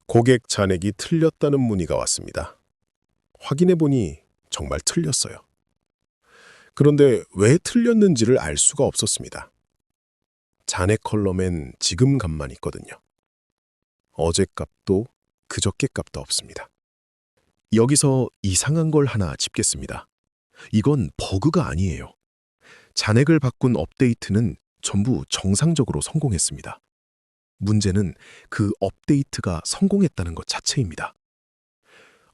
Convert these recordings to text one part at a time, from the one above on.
고객 잔액이 틀렸다는 문의가 왔습니다. 확인해보니 정말 틀렸어요. 그런데 왜 틀렸는지를 알 수가 없었습니다. 잔액 컬럼엔 지금 값만 있거든요. 어제 값도 그저께 값도 없습니다. 여기서 이상한 걸 하나 짚겠습니다. 이건 버그가 아니에요. 잔액을 바꾼 업데이트는 전부 정상적으로 성공했습니다. 문제는 그 업데이트가 성공했다는 것 자체입니다.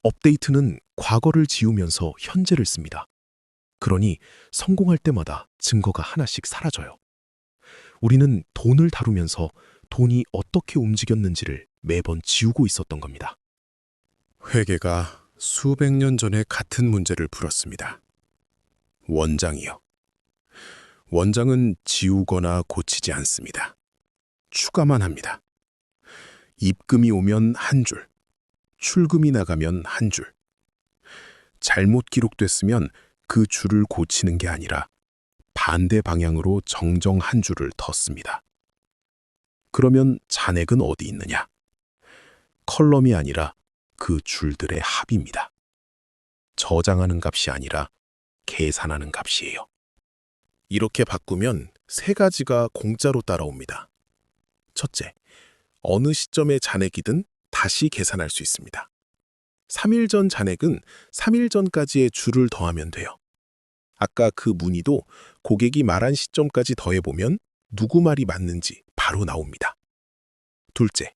업데이트는 과거를 지우면서 현재를 씁니다. 그러니 성공할 때마다 증거가 하나씩 사라져요. 우리는 돈을 다루면서 돈이 어떻게 움직였는지를 매번 지우고 있었던 겁니다. 회계가 수백 년 전에 같은 문제를 풀었습니다. 원장이요. 원장은 지우거나 고치지 않습니다. 추가만 합니다. 입금이 오면 한 줄, 출금이 나가면 한 줄. 잘못 기록됐으면 그 줄을 고치는 게 아니라 반대 방향으로 정정 한 줄을 덧습니다. 그러면 잔액은 어디 있느냐? 컬럼이 아니라 그 줄들의 합입니다. 저장하는 값이 아니라 계산하는 값이에요. 이렇게 바꾸면 세 가지가 공짜로 따라옵니다. 첫째, 어느 시점의 잔액이든 다시 계산할 수 있습니다. 3일 전 잔액은 3일 전까지의 줄을 더하면 돼요. 아까 그 문의도 고객이 말한 시점까지 더해보면 누구 말이 맞는지 바로 나옵니다. 둘째,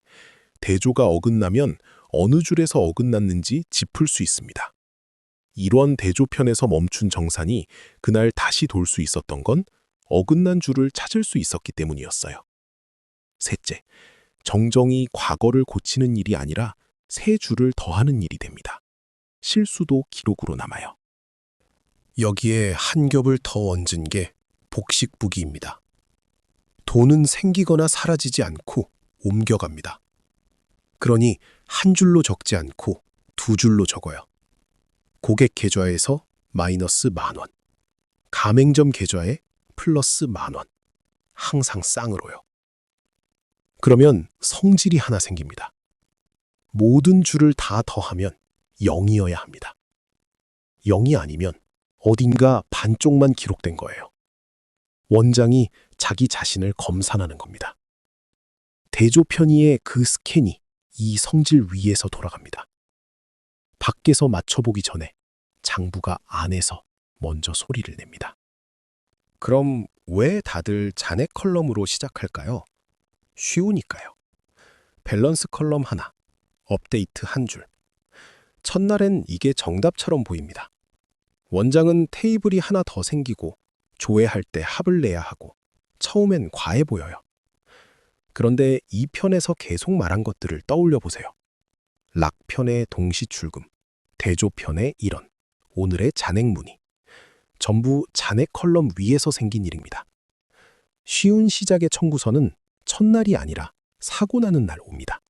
대조가 어긋나면 어느 줄에서 어긋났는지 짚을 수 있습니다. 이런 대조편에서 멈춘 정산이 그날 다시 돌 수 있었던 건 어긋난 줄을 찾을 수 있었기 때문이었어요. 셋째, 정정이 과거를 고치는 일이 아니라 새 줄을 더하는 일이 됩니다. 실수도 기록으로 남아요. 여기에 한 겹을 더 얹은 게 복식부기입니다. 돈은 생기거나 사라지지 않고 옮겨갑니다. 그러니 한 줄로 적지 않고 두 줄로 적어요. 고객 계좌에서 마이너스 10,000원, 가맹점 계좌에 플러스 10,000원, 항상 쌍으로요. 그러면 성질이 하나 생깁니다. 모든 줄을 다 더하면 0이어야 합니다. 0이 아니면 어딘가 반쪽만 기록된 거예요. 원장이 자기 자신을 검산하는 겁니다. 대조 편의의 그 스캔이 이 성질 위에서 돌아갑니다. 밖에서 맞춰보기 전에 장부가 안에서 먼저 소리를 냅니다. 그럼 왜 다들 잔액 컬럼으로 시작할까요? 쉬우니까요. 밸런스 컬럼 하나, 업데이트 한 줄. 첫날엔 이게 정답처럼 보입니다. 원장은 테이블이 하나 더 생기고 조회할 때 합을 내야 하고 처음엔 과해 보여요. 그런데 이 편에서 계속 말한 것들을 떠올려 보세요. 락편의 동시 출금, 대조편의 일원, 오늘의 잔액 문의. 전부 잔액 컬럼 위에서 생긴 일입니다. 쉬운 시작의 청구서는 첫날이 아니라 사고 나는 날 옵니다.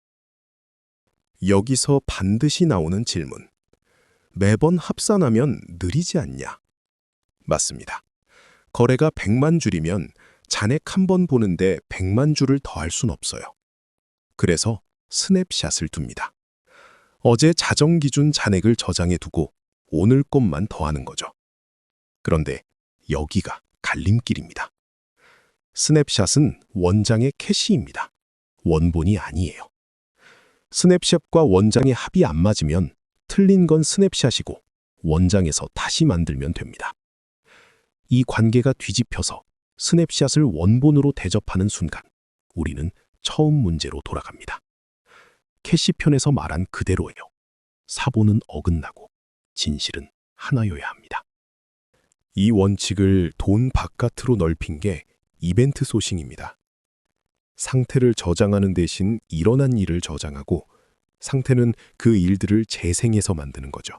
여기서 반드시 나오는 질문. 매번 합산하면 느리지 않냐? 맞습니다. 거래가 100만 줄이면 잔액 한 번 보는데 100만 줄을 더할 순 없어요. 그래서 스냅샷을 둡니다. 어제 자정 기준 잔액을 저장해 두고 오늘 것만 더하는 거죠. 그런데 여기가 갈림길입니다. 스냅샷은 원장의 캐시입니다. 원본이 아니에요. 스냅샷과 원장의 합이 안 맞으면 틀린 건 스냅샷이고 원장에서 다시 만들면 됩니다. 이 관계가 뒤집혀서 스냅샷을 원본으로 대접하는 순간 우리는 처음 문제로 돌아갑니다. 캐시편에서 말한 그대로예요. 사본은 어긋나고 진실은 하나여야 합니다. 이 원칙을 돈 바깥으로 넓힌 게 이벤트 소싱입니다. 상태를 저장하는 대신 일어난 일을 저장하고 상태는 그 일들을 재생해서 만드는 거죠.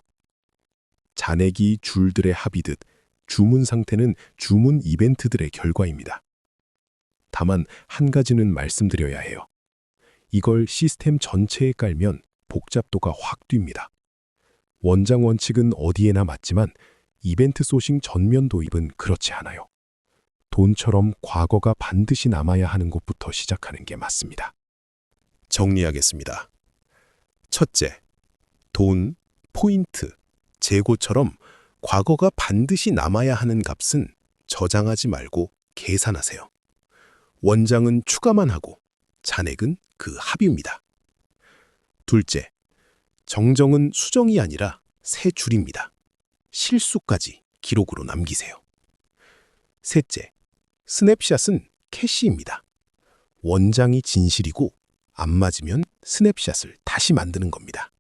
잔액이 줄들의 합이듯 주문 상태는 주문 이벤트들의 결과입니다. 다만 한 가지는 말씀드려야 해요. 이걸 시스템 전체에 깔면 복잡도가 확 뜁니다. 원장 원칙은 어디에나 맞지만 이벤트 소싱 전면 도입은 그렇지 않아요. 돈처럼 과거가 반드시 남아야 하는 곳부터 시작하는 게 맞습니다. 정리하겠습니다. 첫째, 돈, 포인트, 재고처럼 과거가 반드시 남아야 하는 값은 저장하지 말고 계산하세요. 원장은 추가만 하고 잔액은 그 합입니다. 둘째, 정정은 수정이 아니라 세 줄입니다. 실수까지 기록으로 남기세요. 셋째, 스냅샷은 캐시입니다. 원장이 진실이고 안 맞으면 스냅샷을 다시 만드는 겁니다.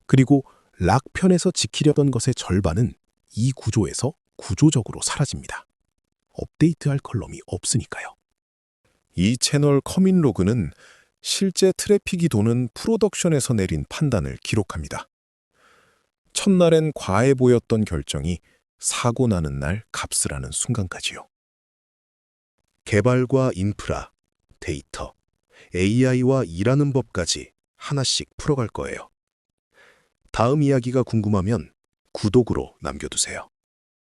그리고 락편에서 지키려던 것의 절반은 이 구조에서 구조적으로 사라집니다. 업데이트할 컬럼이 없으니까요. 이 채널 커밋 로그는 실제 트래픽이 도는 프로덕션에서 내린 판단을 기록합니다. 첫날엔 과해 보였던 결정이 사고 나는 날 값을 하는 순간까지요. 개발과 인프라, 데이터, AI와 일하는 법까지 하나씩 풀어갈 거예요. 다음 이야기가 궁금하면 구독으로 남겨두세요.